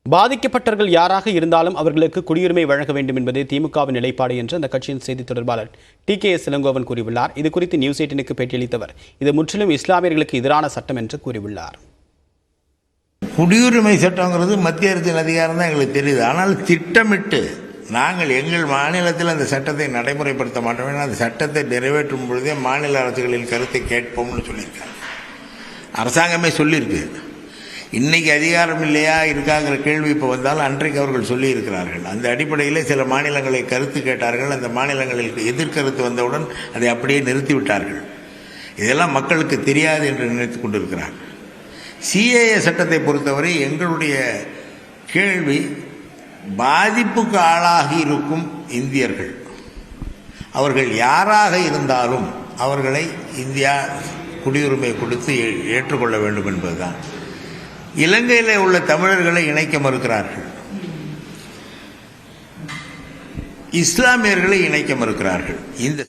பாதிக்கப்பட்டவர்கள் யாராக இருந்தாலும் அவர்களுக்கு குடியுரிமை வழங்க வேண்டும் என்பதே திமுகவின் நிலைப்பாடு என்று அந்த கட்சியின் செய்தி தொடர்பாளர் TKS இளங்கோவன் கூறியுள்ளார். இதுகுறித்து நியூஸ் 18க்கு பேட்டியளித்தவர் இது முற்றிலும் இஸ்லாமியர்களுக்கு எதிரான சட்டம் என்று கூறியுள்ளார். குடியுரிமை சட்டங்கிறது மத்திய அரசின் அதிகாரம் தான் எங்களுக்கு தெரியுது. ஆனால் திட்டமிட்டு நாங்கள் எங்கள் மாநிலத்தில் அந்த சட்டத்தை நடைமுறைப்படுத்த மாட்டோம். அந்த சட்டத்தை நிறைவேற்றும் பொழுதே மாநில அரசுகளின் கருத்தை கேட்போம்னு சொல்லியிருக்காங்க. அரசாங்கமே சொல்லியிருக்கு. இன்னைக்கு அதிகாரம் இல்லையா இருக்காங்கிற கேள்வி இப்போ வந்தாலும் அன்றைக்கு அவர்கள் சொல்லியிருக்கிறார்கள். அந்த அடிப்படையில் சில மாநிலங்களை கருத்து கேட்டார்கள். அந்த மாநிலங்களில் எதிர்கருத்து வந்தவுடன் அதை அப்படியே நிறுத்திவிட்டார்கள். இதெல்லாம் மக்களுக்கு தெரியாது என்று நினைத்து கொண்டிருக்கிறார்கள். CAA சட்டத்தை பொறுத்தவரை எங்களுடைய கேள்வி, பாதிப்புக்கு ஆளாகி இருக்கும் இந்தியர்கள் அவர்கள் யாராக இருந்தாலும் அவர்களை இந்தியா குடியுரிமை கொடுத்து ஏற்றுக்கொள்ள வேண்டும் என்பதுதான். இலங்கையில் உள்ள தமிழர்களை இணைக்க மறுக்கிறார்கள், இஸ்லாமியர்களை இணைக்க மறுக்கிறார்கள். இந்த